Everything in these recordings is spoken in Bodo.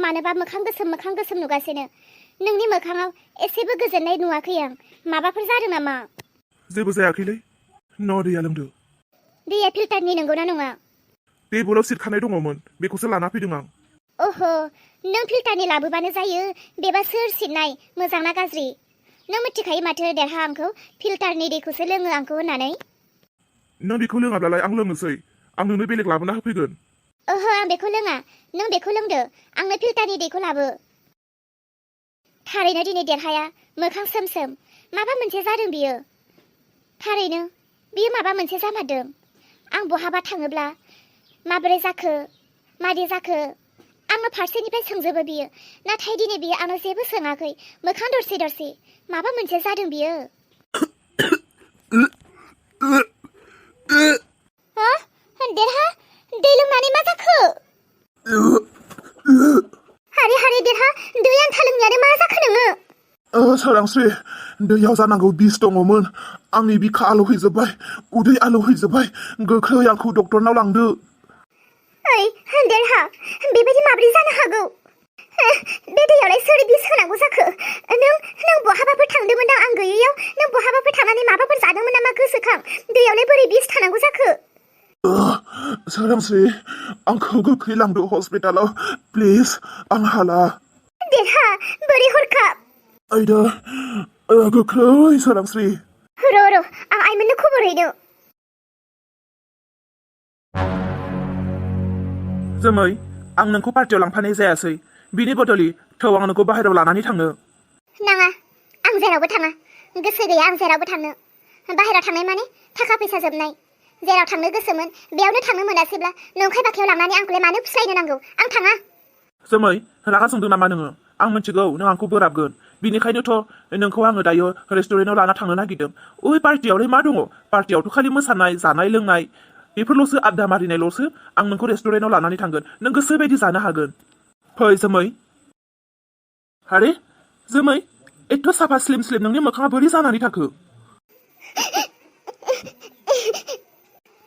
मानोबा मोखां गोसोम नुगासिनो नोंनि मोखाङाव एसेबो गोजोननाय नुवाखै आं माबाफोर जादों नामा जेबो जायाखैलै न' दैया लोंदो दैया फिल्टारनि नंगौना नङा टेबोलाव सिरखानाय दङमोन बेखौसो लाना फैदों आं ओहो नों फिल्टारनि लाबोबानो जायो बेबा सोर सिरनाय मोजां ना गाज्रि नों मिथिखायो माथो देरहा आंखौ फिल्टारनि दैखौसो लोङो आंखौ होननानै नों बेखौ लोङाब्लालाय आं लोंनोसै आं नोंनो बेलेग लाबोना होफैगोन ओहो आं बेखौ लोङा नों बेखौ लोंदो आंनो फिल्टारनि दैखौ लाबो थारैनो दिनै देरहाया मोखां सोम माबा मोनसे जादों बियो थारैनो बियो माबा मोनसे जामारदों आं बहाबा थाङोब्ला माबोरै जाखो मादि जाखो आंनो फारसेनिफ्राय सोंजोबो बियो नाथाय दिनै बियो आंनो जेबो सोङाखै मोखां दरसे माबा मोनसे जादों बियो देरहा दै लोंनानै मा जाखो हारे देरहा दै आंथा लोंनायानो मा जाखो नोङो सोरांस्रि दैयाव जानांगौ बिस दङमोन आंनि बिखा आलौहैजोबबाय उदै आलौहैजोबबाय गोख्रै आंखौ डक्टरनाव लांदो ओइ देरहा बेबायदि माब्रै जानो हागौ बे दैयावलाय सोर बिस होनांगौ जाखो नों बहाबाफोर थांदोंमोन आं गैयैयाव नों बहाबाफोर थांनानै माबाफोर जादोंमोन नामा गोसोखां दैयावलाय बोरै बिस थानांगौ जाखो सोरांस्रि आंखौ गोख्रै लांदो हस्पिटालाव प्लिज आं हाला देरहा बोरै हरखाब आयदा गोख्रै सोरांस्रि र' आं आइमोननो खबर हैनो जोमै आं नोंखौ पार्टियाव लांफानाय जायासै बिनि बदलि थौ आं नोंखौ बाहेरायाव लानानै थांनो नाङा आं जेरावबो थाङा गोसो गैया आं जेरावबो थांनो बाहेरायाव थांनाय माने थाखा फैसा जोबनाय जेराव थांनो गोसोमोन बेयावनो थांनो मोनासैब्ला नंखाय बाखायाव लांनानै आंखौलाय मानो फुस्लायनो नांगौ आं थाङा जोमै रागा जोंदों नामा नोङो आं मिथिगौ नों आंखौ बोराबगोन बिनिखायनोथ' नोंखौ आङो दायो रेस्टुरेन्टाव लाना थांनो नागिरदों ओइ पार्टियावलाय मा दङ पार्टियावथ' खालि मोसानाय जानाय लोंनाय बेफोरल'सो आड्डा मारिनायल'सो आं नोंखौ रेस्टुरेन्टाव लानानै थांगोन नों गोसो बायदि जानो हागोन फै जोमै हारे जोमै एथ' साफा स्लिम नोंनि मोखाङा बोरै जानानै थाखो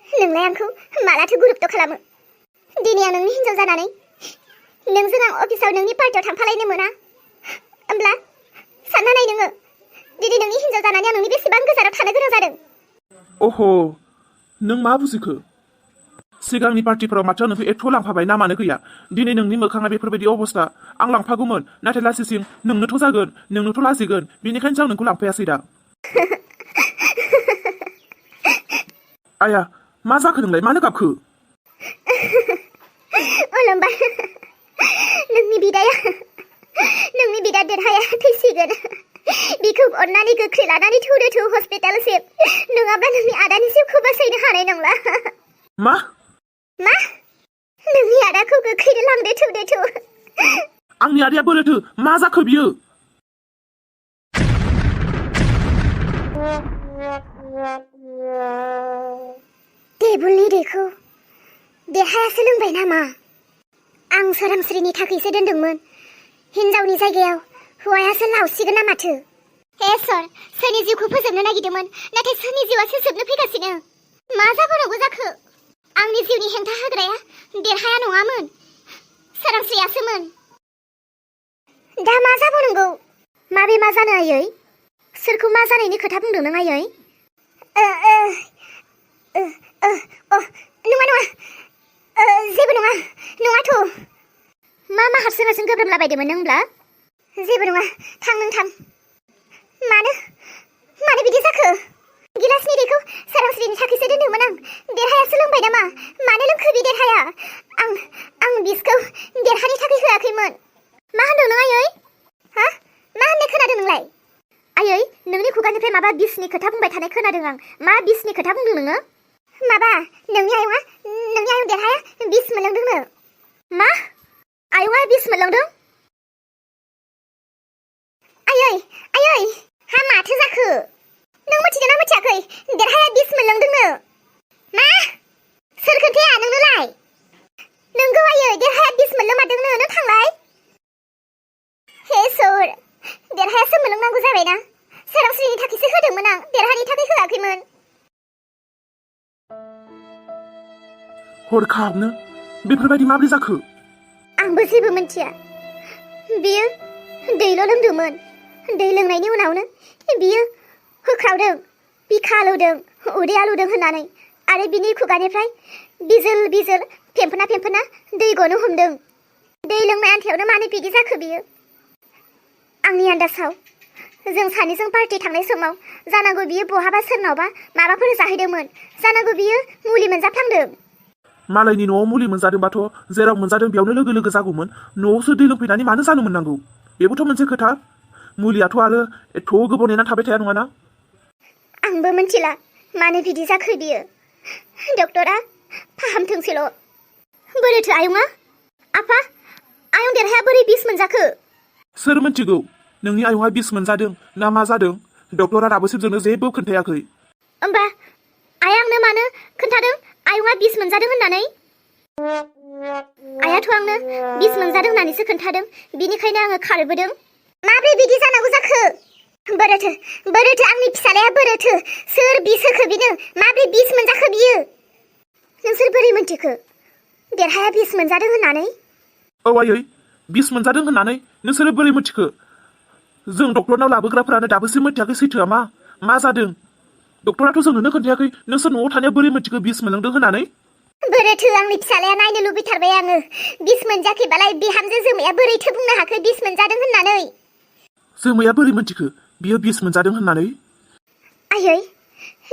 नोंलाय आंखौ मालाथो गुरुत्त' खालामो दिनै आं नोंनि हिन्जाव जानानै नोंजों आं अफिसाव नोंनि पार्टियाव थांफालायनो मोना होमब्ला सानना नाय नोङो दिनै नोंनि हिन्जाव जानानै आं नोंनि बेसेबां गोजानाव थानो गोनां जादों अह नों मा बुजिखो सिगांनि पार्टिफोराव माथो नोंखौ एथ' लांफाबाय ना मानो गैया दिनै नोंनि मोखाङा बेफोरबायदि अबस्था आं लांफागौमोन नाथाय लासिसिं नोंनोथ' जागोन नोंनोथ' लाजिगोन बेनिखायनो आं नोंखौ लांफायासै दा आया मा जाखो नोंलाय मानो गाबखो अलंबार नोंनि बिदा देरहाया थैसिगोन बिखौ अननानै गोख्रै लानानै थौ हस्पिटालसिम नङाब्ला नोंनि आदानि जिउखौ बासायनो हानाय नंला मा नोंनि आदाखौ गोख्रैनो लांदो थौ आंनि आदाया बोरोथो मा जाखो बियो टेबुलनि दैखौ देरहायासो लोंबाय नामा आं सोरांस्रिनि थाखायसो दोनदोंमोन हिन्जावनि जायगायाव हौवायासो लावसिगोन ना माथो हे सर सोरनि जिउखौ फोजोबनो नागिरदोंमोन नाथाय सोरनि जिउआसो जोबनो फैगासिनो मा जाबावनांगौ जाखो आंनि जिउनि हेंथा होग्राया देरहाया नङामोन सोरांस्रियासोमोन दा मा जाबावनांगौ माबे मा जानो आयै सोरखौ मा जानायनि खोथा बुंदों नों आयै नङा जेबो नङाथ' मा हारसिं गोब्रामलाबायदोंमोन नों होनब्ला जेबो नङा थां नों थां मानो बिदि जाखो गिलासनि दैखौ सोरांस्रिनि थाखायसो दोनदोंमोन आं देरहायासो लोंबाय नामा मानो लोंखो बे देरहाया आं बिसखौ देरहानि थाखाय होआखैमोन मा होनदों नों आयै मा होननाय खोनादों नोंलाय आयै नोंनि खुगानिफ्राय माबा बिसनि खोथा बुंबाय थानाय खोनादों आं मा बिसनि खोथा बुंदों नोङो माबा नोंनि आयं देरहाया बिस मोनलोंदोंनो मा आयंआ बिस मोनलोंदों आयै हा माथो जाखो नों मिथिदों ना मिथियाखै देरहाया बिस मोनलोंदोंनो मा सोर खोन्थाया नोंनोलाय नोंगौ आयै देरहाया बिस मोनलोंमारदोंनो नों थांलाय हे सर देरहायासो मोनलोंनांगौ जाबायना सोरांस्रिनि थाखायसो होदोंमोन आं देरहानि थाखाय होआखैमोन हरखाबनो बेफोरबायदि माब्रै जाखो आंबो जेबो मिन्थिया बियो दैल' लोंदोंमोन। दै लोंनायनि उनावनो बियो होख्रावदों, बिखा आलौदों, उदै आलौदों होननानै आरो बिनि खुगानिफ्राय बिजोल बिजोल फेंफोना दै गनो हमदों। दै लोंनाय आन्थायावनो मानो बिदि जाखो बियो? आंनि आन्दासाव जों सानैजों पार्टि थांनाय समाव जानांगौ बियो बहाबा सोरनावबा माबाफोर जाहैदोंमोन। जानांगौ बियो मुलि मोनजाफ्लांदों। मालायनि न'आव मुलि मोनजादोंबाथ' जेराव मोनजादों बेयावनो लोगो लोगो जागौमोन। न'आवसो दै लोंफैनानै मानो जानो मोननांगौ? बेबोथ' मोनसे खोथा। मुलियाथ' आरो एथ' गोबाव नेनानै थाबाय थाया नङाना? आंबो मिथिला मानो बिदि जाखो बियो। डक्टरा फाहामथोंसैल'। बोरैथो आयंआ? आफा, आयं देरहाया बोरै बिस मोनजाखो? सोर मिथिगौ नोंनि आयंआ बिस मोनजादों ना मा जादों? डक्टरा दाबोसिम जोंनो जेबो खोन्थायाखै। होमबा आइया आंनो मानो खोन्थादों आयंआ बिस मोनजादों होननानै? आइयाथ' आंनो बिस मोनजादों होननानैसो खोन्थादों। बिनिखायनो आङो खारबोदों। माब्रै बिदि जानांगौ जाखो? बोरोथो आंनि फिसालाया बोरोथो। सोर बिस होखो बिनो? माब्रै बिस मोनजाखो बियो? नोंसोर बोरै मोनथिखो देरहाया बिस मोनजादों होननानै? औ आयै, बिस मोनजादों होननानै नोंसोरो बोरै मिथिखो? जों डक्टरनाव लाबोग्राफोरानो दाबोसिम मिथियाखै सैथोआ मा जादों। डक्टराथ' जोंनोनो खोन्थायाखै। नोंसोर न'आव थानाया बोरै मिथिखो बिस मोनलोंदों होननानै? बोरोथो आंनि फिसालाया नायनो लुबैथारबाय आङो। बिस मोनजाखैबालाय बिहामजो जोमैया बोरैथो बुंनो हाखो बिस मोनजादों होननानै? जोमैया बोरै मिथिखो बियो बिस मोनजादों होननानै? आयै,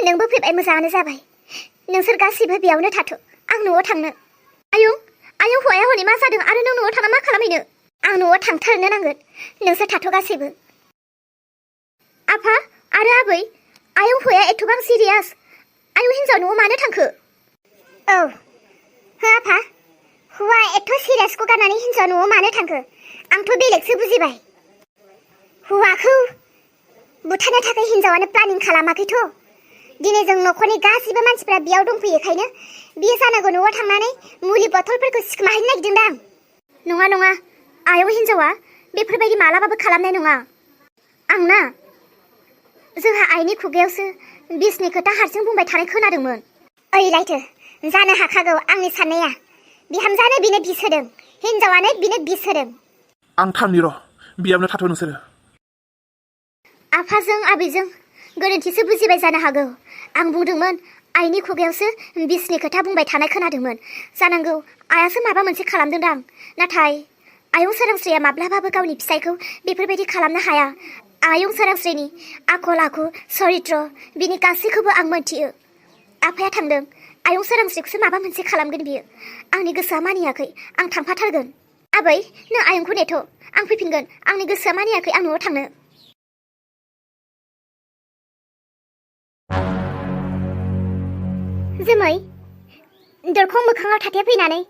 नोंबो फैबाय मोजाङानो जाबाय। नोंसोर गासैबो बेयावनो थाथ', आं न'आव थांनो। आयं हौवाया हनै मा जादों आरो नों न'आव थांना मा खालामहैनो? आं न'आव थांथारनो नांगोन। नोंसोर थाथ' गासैबो। आफा आरो आबै, आयं हौवाया एथ'बां सिरियास। आयं हिन्जाव न'आव मानो थांखो? औ हो आफा, हौवा एथ' सिरियासखौ गारनानै हिन्जाव न'आव मानो थांखो? आंथ' बेलेगसो बुजिबाय। हौवाखौ बुथारनो थाखाय हिन्जावानो प्लानिं खालामाखैथ'। दिनै जों न'खरनि गासिबो मानसिफ्रा बेयाव दंफैयोखायनो बियो जानांगौ न'आव थांनानै मुलि बथलफोरखौ सिखोमाहैनो नागिरदोंदां। नङा आयं हिन्जावा बेफोरबायदि मालाबाबो खालामनाय नङा। आंना जोंहा आइनि खुगायावसो बिसनि खोथा हारसिं बुंबाय थानाय खोनादोंमोन। ओइलायथो जानो हाखागौ आंनि साननाया। बिहामजानो बिनो बिस होदों, हिन्जावानो बिनो बिस होदों। आं थांनि र', बेयावनो थाथ' नोंसोरो। आफाजों आबैजों गोरोन्थिसो बुजिबाय जानो हागौ। आं बुंदोंमोन आइनि खुगायावसो बिसनि खोथा बुंबाय थानाय खोनादोंमोन। जानांगौ आइयासो माबा मोनसे खालामदोंदां। नाथाय आयं सोरांस्रिया माब्लाबाबो गावनि फिसायखौ बेफोरबायदि खालामनो हाया। आयं सोरांस्रिनि आखल आखु चरित्र बिनि गासैखौबो आं मोनथियो। आफाया थांदों, आयं सोरांस्रिखौसो माबा मोनसे खालामगोन बियो। आंनि गोसोआ मानियाखै, आं थांफाथारगोन। आबै, नों आयंखौ नेथ', आं फैफिनगोन। आंनि गोसोआ मानियाखै, आं न'आव थांनो। जोमै, दरखं मोखाङाव थाथेया फैनानै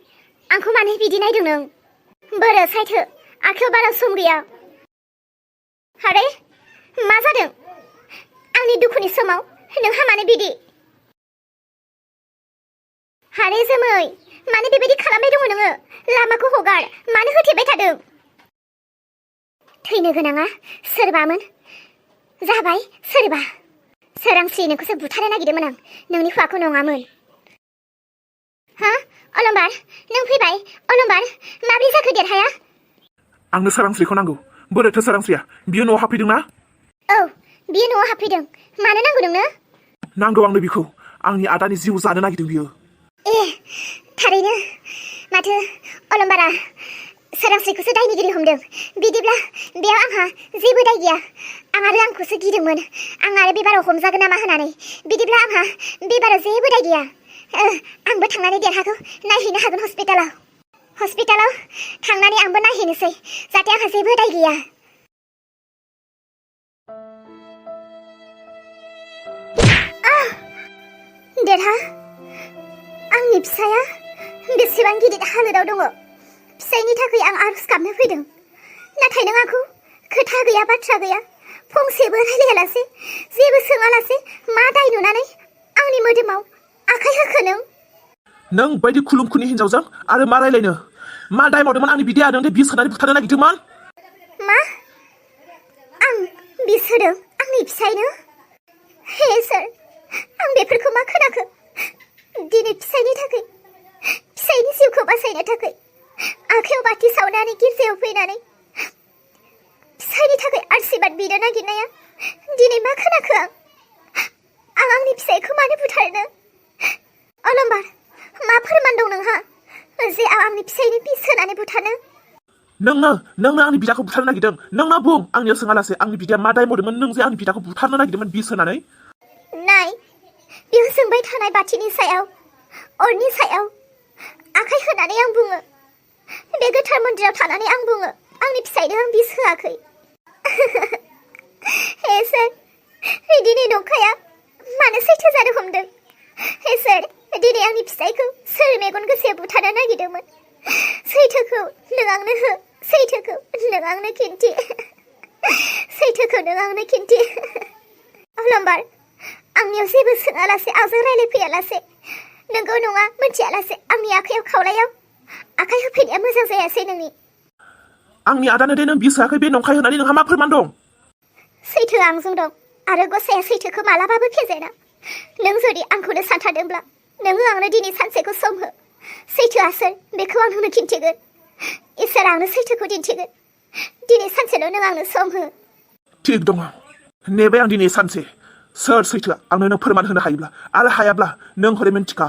आंखौ मानो बिदि नायदों नों? बोरो सायथो, आखायाव बारा सम गैया। आरे मा जादों? आंनि दुखुनि समाव नोंहा मानो बिदि? आरे जोमै, मानो बेबायदि खालामबाय दङ नोङो? लामाखौ हगार, मानो होथेबाय थादों? थैनो गोनाङा सोरबामोन जाबाय सोरबा। सोरांस्रि नोंखौसो बुथारनो नागिरदोंमोन आं, नोंनि हौवाखौ नङामोन। हा अलंबार, नों फैबाय? अलंबार, माब्रै जाखो देरहाया? आंनो सोरांस्रिखौ नांगौ। बोरैथो सोरांस्रिया बियो न'आव हाबफैदों ना? औ, बियो न'आव हाबफैदों। मानो नांगौ नोंनो? नांगौ आंनो बिखौ। आंनि आदानि जिउ जानो नागिरदों बियो। ए थारैनो माथो अलंबारा सोरांस्रिखौसो दायनिगिरि हमदों। बिदिब्ला बेयाव आंहा जेबो दाय गैया। आं आरो आंखौसो गिदोंमोन, आं आरो बेबाराव हमजागोन नामा होननानै। बिदिब्ला आंहा बेबाराव जेबो दाय गैया। आंबो थांनानै देरहाखौ नायहैनो हागोन हस्पिटालाव थांनानै आंबो नायहैनोसै, जाहाथे आंहा जेबो दाय गैया। देरहा, आंनि फिसाया बेसेबां गिदिर हालोदाव दङ। फिसायनि थाखाय आं आरज गाबनो फैदों, नाथाय नों आंखौ खोथा गैया बाथ्रा गैया फंसेबो रायलायालासे, जेबो सोङालासे मा दाय नुनानै आंनि मोदोमाव आखाइ होखो नों? नों बायदि खुलुमखुनि हिन्जावजों आरो मा रायलायनो? मा दाय मावदोंमोन आंनि बिदाया नोंनो बिस होनानै बुथारनो नागिरदोंमोन? मा? आं बिस होदों आंनि फिसायनो? हे सोर, आं बेफोरखौ मा खोनाखो? दिनै फिसायनि थाखाय, फिसायनि जिउखौ बासायनो थाखाय आखायाव बाथि सावनानै गिर्जायाव फैनानै फिसायनि थाखाय आशीर्बाद बिनो नागिरनाया दिनै मा खोनाखो आं आंनि फिसायखौ मानो बुथारनो अलंबार मा फोरमान दं नोंहा जे आं आंनि फिसायनि बिस होनानै बुथारनो नोंनो आंनि बिदाखौ बुथारनो नागिरदों नोंनो बुं आंनियाव सोङालासे आंनि बिदाया मा दाय मावदोंमोन नों जे आंनि बिदाखौ बुथारनो नागिरदोंमोन बिस होनानै नाय बेयाव जोंबाय थानाय बाथिनि सायाव अरनि सायाव आखाइ होनानै आं बुङो बे गोथार मन्दिराव थानानै आं बुङो आंनि फिसायनो आं बिस होआखै इसोर दिनै नंखाया मानो सैथो जानो हमदों इसोर दिनै आंनि फिसायखौ सोर मेगन गोसाया बुथारनो नागिरदोंमोन सैथोखौ नों आंनो हो सैथोखौ नों आंनो खिन्थि सैथोखौ नों आंनो खिन्थि अलंबार आंनियाव जेबो सोङालासे आंजों रायलायफैयालासे नोंगौ नङा मिथियालासे आंनि आखायाव खावलायाव आखाइ होफैनाया मोजां जायासै नोंनि आंनि आदानो दे नों बिस होआखै बे नंखाय होननानै नोंहा मा फोरमान दं सैथोआ आंजों दं आरो गसाया सैथोखौ मालाबाबो फेजेना नों जुदि आंखौनो सानथारदोंब्ला नोङो आंनो दिनै सानसेखौ सम हो सैथोआ सोर बेखौ आं नोंनो खिन्थिगोन इसोर आंनो सैथोखौ दिन्थिगोन दिनै सानसेल' नों आंनो सम हो थिग दङ नेबाय आं दिनै सानसे सोर सैथोआ आंनो नों फोरमान होनो हायोब्ला आरो हायाब्ला नों हरै मिन्थिखा